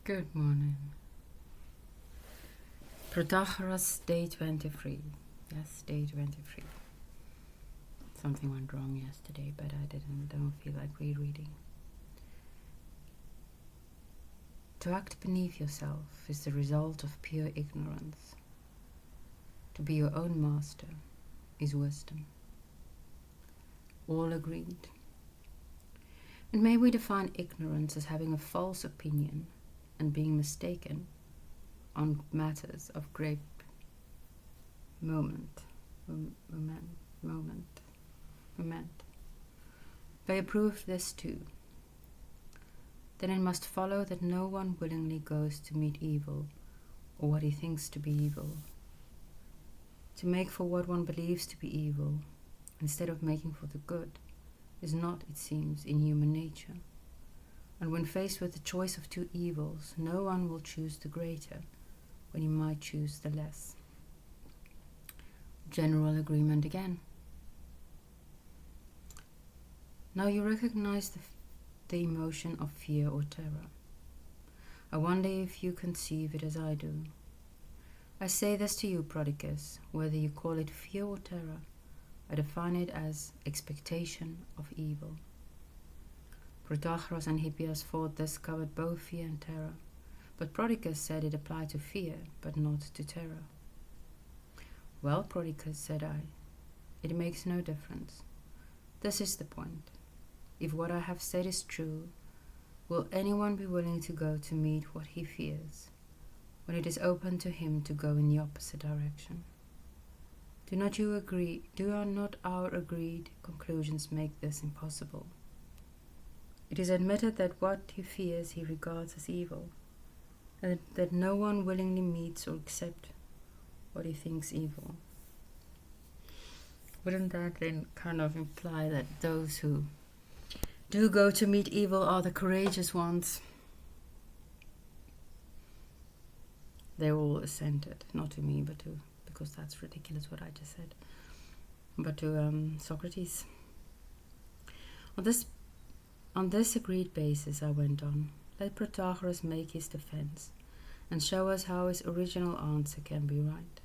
Good morning. Protagoras, day 23. Yes, day 23. Something went wrong yesterday, but I don't feel like rereading. To act beneath yourself is the result of pure ignorance. To be your own master is wisdom. All agreed. And may we define ignorance as having a false opinion and being mistaken on matters of great moment. If I approve this too, then it must follow that no one willingly goes to meet evil or what he thinks to be evil. To make for what one believes to be evil instead of making for the good is not, it seems, in human nature. And when faced with the choice of two evils, no one will choose the greater when he might choose the less. General agreement again. Now you recognize the emotion of fear or terror. I wonder if you conceive it as I do. I say this to you, Protagoras, whether you call it fear or terror, I define it as expectation of evil. Protagoras and Hippias thought this covered both fear and terror, but Protagoras said it applied to fear, but not to terror. Well, Protagoras, said I, it makes no difference. This is the point. If what I have said is true, will anyone be willing to go to meet what he fears, when it is open to him to go in the opposite direction? Do not our agreed conclusions make this impossible? It is admitted that what he fears he regards as evil, and that no one willingly meets or accepts what he thinks evil. Wouldn't that then kind of imply that those who do go to meet evil are the courageous ones? They all assented, not to me, but to, because that's ridiculous what I just said, but to Socrates. On this agreed basis, I went on, let Protagoras make his defense and show us how his original answer can be right.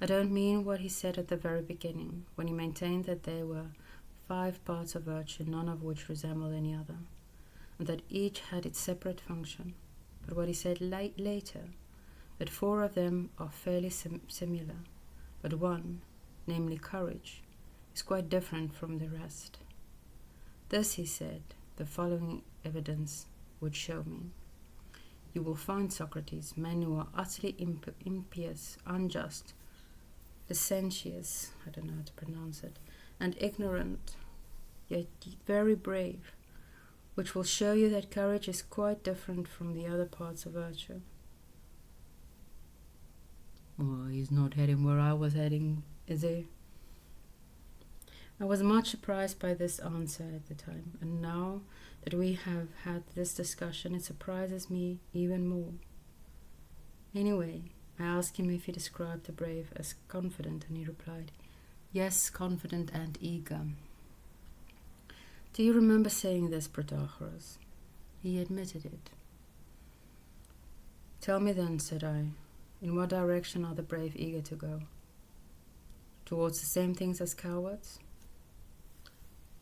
I don't mean what he said at the very beginning, when he maintained that there were 5 parts of virtue, none of which resembled any other, and that each had its separate function, but what he said later, that 4 of them are fairly similar, but one, namely courage, is quite different from the rest. This, he said, the following evidence would show me. You will find, Socrates, men who are utterly impious, unjust, licentious, I don't know how to pronounce it, and ignorant, yet very brave, which will show you that courage is quite different from the other parts of virtue. Well, he's not heading where I was heading, is he? I was much surprised by this answer at the time, and now that we have had this discussion, it surprises me even more. Anyway, I asked him if he described the brave as confident, and he replied, yes, confident and eager. Do you remember saying this, Protagoras? He admitted it. Tell me then, said I, in what direction are the brave eager to go? Towards the same things as cowards?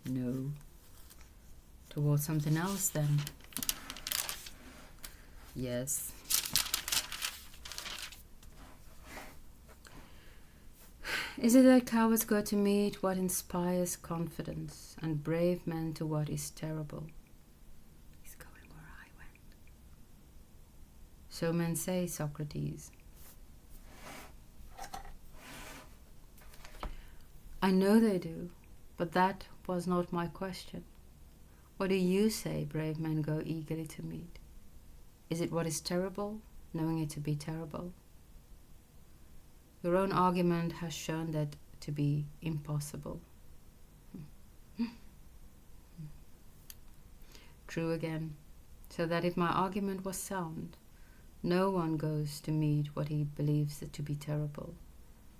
No. Towards something else, then? Yes. Is it that cowards go to meet what inspires confidence, and brave men to what is terrible? He's going where I went. So men say, Socrates. I know they do, but that was not my question. What do you say brave men go eagerly to meet? Is it what is terrible, knowing it to be terrible? Your own argument has shown that to be impossible. True again, so that if my argument was sound, no one goes to meet what he believes it to be terrible,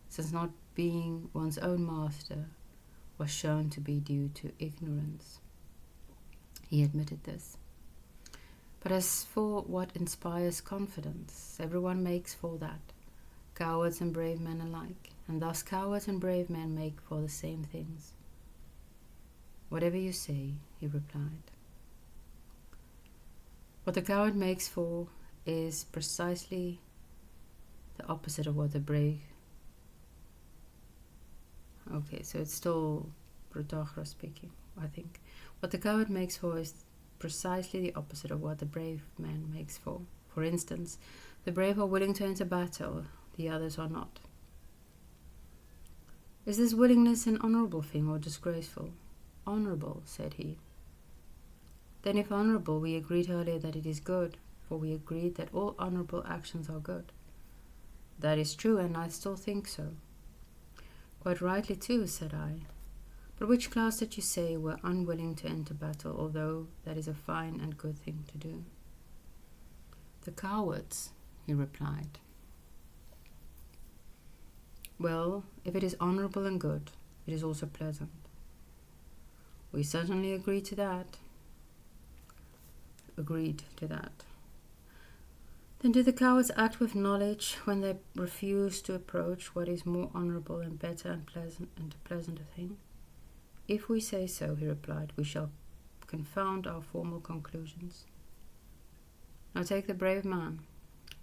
since not being one's own master was shown to be due to ignorance. He admitted this. But as for what inspires confidence, everyone makes for that, cowards and brave men alike, and thus cowards and brave men make for the same things. Whatever you say, he replied. What the coward makes for is precisely the opposite of what the brave... Okay, so it's still Protagoras speaking, I think. What the coward makes for is precisely the opposite of what the brave man makes for. For instance, the brave are willing to enter battle, the others are not. Is this willingness an honourable thing or disgraceful? Honourable, said he. Then if honourable, we agreed earlier that it is good, for we agreed that all honourable actions are good. That is true, and I still think so. Quite rightly too, said I. But which class did you say were unwilling to enter battle, although that is a fine and good thing to do? The cowards, he replied. Well, if it is honourable and good, it is also pleasant. We certainly agreed to that. Then do the cowards act with knowledge when they refuse to approach what is more honourable and better and a pleasanter thing? If we say so, he replied, we shall confound our formal conclusions. Now take the brave man.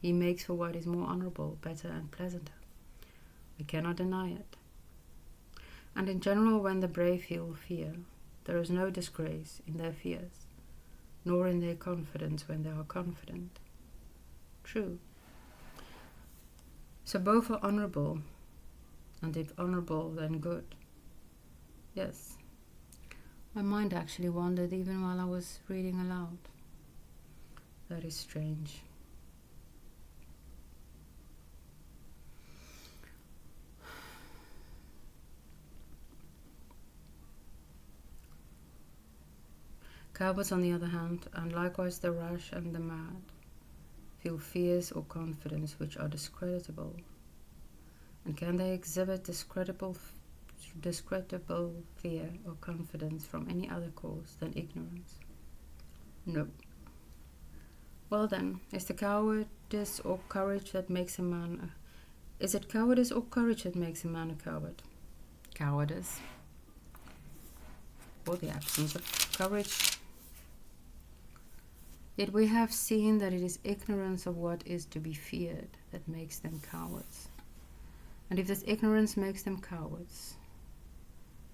He makes for what is more honourable, better and pleasanter. We cannot deny it. And in general, when the brave feel fear, there is no disgrace in their fears, nor in their confidence when they are confident. True. So both are honourable, and if honourable, then good. Yes. My mind actually wandered even while I was reading aloud. That is strange. Cowards, on the other hand, and likewise the rash and the mad, feel fears or confidence which are discreditable. And can they exhibit discreditable fear or confidence from any other cause than ignorance? No. Well then, is it cowardice or courage that makes a man a coward? Cowardice, or the absence of courage. Yet we have seen that it is ignorance of what is to be feared that makes them cowards. And if this ignorance makes them cowards,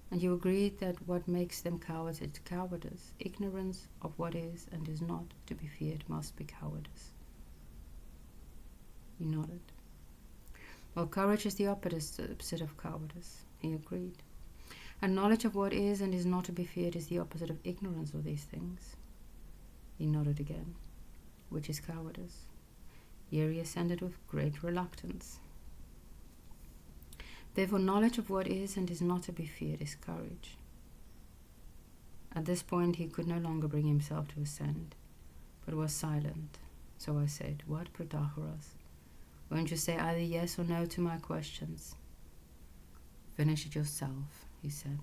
and you agreed that what makes them cowards is cowardice, ignorance of what is and is not to be feared must be cowardice. He nodded. Well, courage is the opposite of cowardice. He agreed. And knowledge of what is and is not to be feared is the opposite of ignorance of these things. He nodded again. Which is cowardice? Here he assented with great reluctance. Therefore, knowledge of what is and is not to be feared is courage. At this point, he could no longer bring himself to assent, but was silent. So I said, What, Protagoras? Won't you say either yes or no to my questions? Finish it yourself, he said.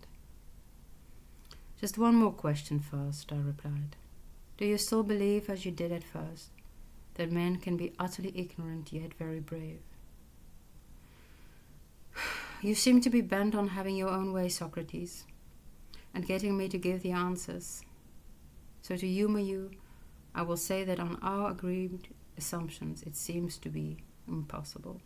Just one more question first, I replied. Do you still believe, as you did at first, that men can be utterly ignorant yet very brave? You seem to be bent on having your own way, Socrates, and getting me to give the answers. So to humour you, I will say that on our agreed assumptions it seems to be impossible.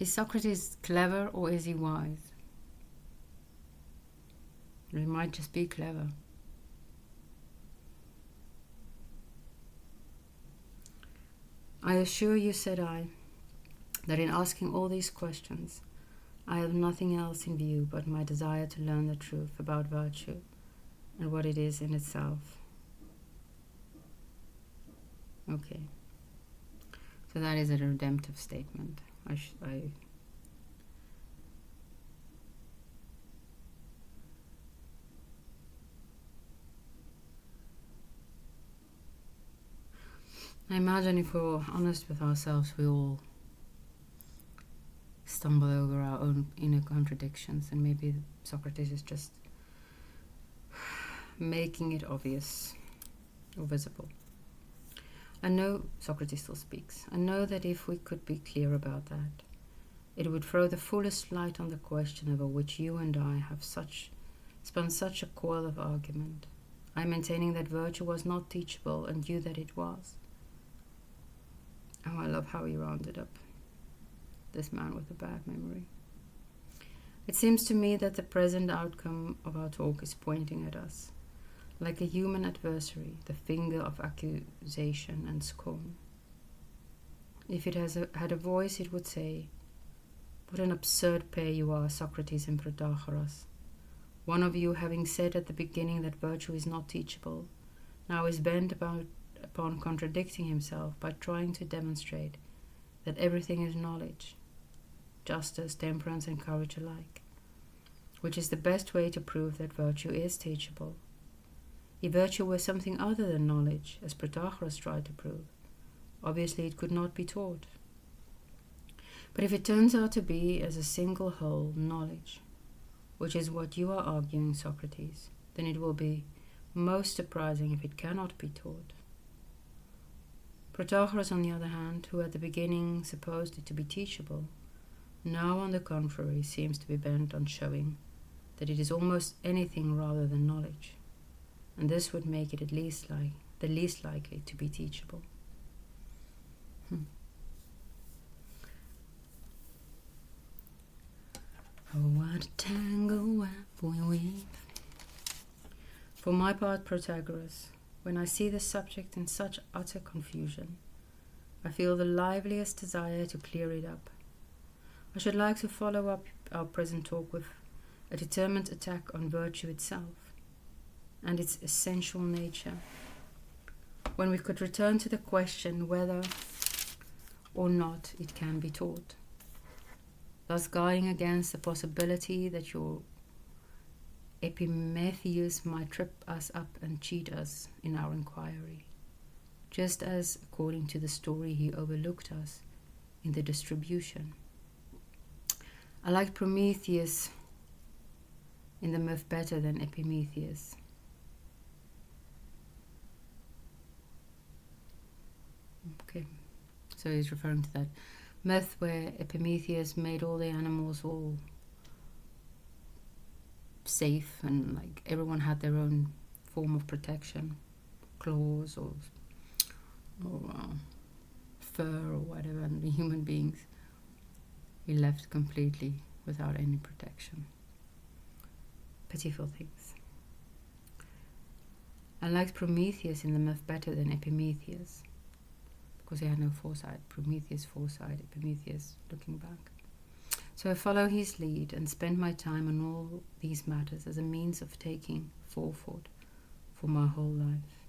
Is Socrates clever or is he wise? He might just be clever. I assure you, said I, that in asking all these questions, I have nothing else in view but my desire to learn the truth about virtue and what it is in itself. Okay. So that is a redemptive statement. I imagine if we're honest with ourselves, we all stumble over our own inner contradictions, and maybe Socrates is just making it obvious or visible. I know Socrates still speaks. I know that if we could be clear about that, it would throw the fullest light on the question over which you and I have spun such a coil of argument. I maintaining that virtue was not teachable, and you that it was. Oh, I love how he rounded up this man with a bad memory. It seems to me that the present outcome of our talk is pointing at us, like a human adversary, the finger of accusation and scorn. If it had a voice, it would say, "What an absurd pair you are, Socrates and Protagoras. One of you, having said at the beginning that virtue is not teachable, now is bent upon contradicting himself by trying to demonstrate that everything is knowledge, justice, temperance, and courage alike, which is the best way to prove that virtue is teachable. If virtue were something other than knowledge, as Protagoras tried to prove, obviously it could not be taught. But if it turns out to be as a single whole knowledge, which is what you are arguing, Socrates, then it will be most surprising if it cannot be taught. Protagoras, on the other hand, who at the beginning supposed it to be teachable, now on the contrary seems to be bent on showing that it is almost anything rather than knowledge, and this would make it the least likely to be teachable. Oh, what a tangle web we weave. For my part, Protagoras, when I see the subject in such utter confusion, I feel the liveliest desire to clear it up. I should like to follow up our present talk with a determined attack on virtue itself and its essential nature, when we could return to the question whether or not it can be taught, thus guarding against the possibility that your Epimetheus might trip us up and cheat us in our inquiry, just as, according to the story, he overlooked us in the distribution. I liked Prometheus in the myth better than Epimetheus. Okay, so he's referring to that myth where Epimetheus made all the animals all safe, and like everyone had their own form of protection, claws or fur or whatever, and the human beings he left completely without any protection. Pitiful things. I liked Prometheus in the myth better than Epimetheus, because he had no foresight. Prometheus foresight, Epimetheus looking back. So I follow his lead and spend my time on all these matters as a means of taking forethought for my whole life.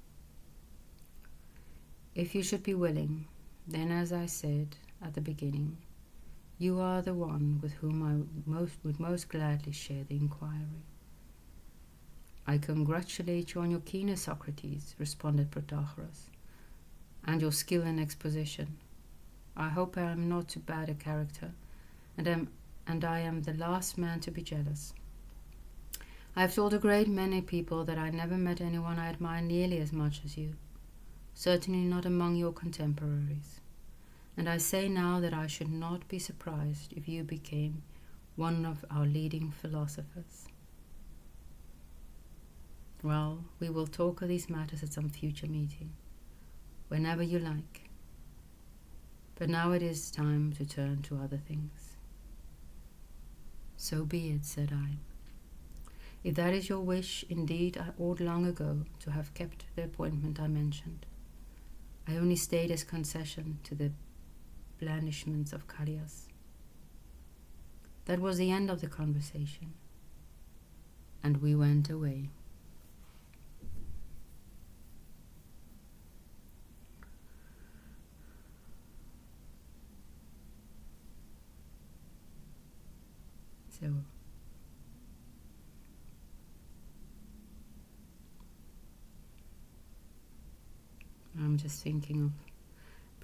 If you should be willing, then, as I said at the beginning, you are the one with whom I would most gladly share the inquiry. I congratulate you on your keenness, Socrates, responded Protagoras, and your skill in exposition. I hope I am not too bad a character, and I am the last man to be jealous. I have told a great many people that I never met anyone I admire nearly as much as you, certainly not among your contemporaries, and I say now that I should not be surprised if you became one of our leading philosophers. Well, we will talk of these matters at some future meeting, whenever you like. But now it is time to turn to other things. So be it, said I. If that is your wish, indeed I ought long ago to have kept the appointment I mentioned. I only stayed as concession to the blandishments of Callias. That was the end of the conversation, and we went away. So I'm just thinking of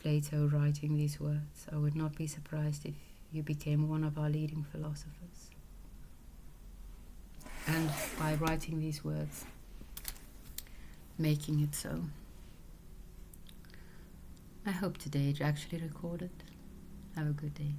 Plato writing these words. I would not be surprised if you became one of our leading philosophers. And by writing these words, making it so. I hope today it actually recorded. Have a good day.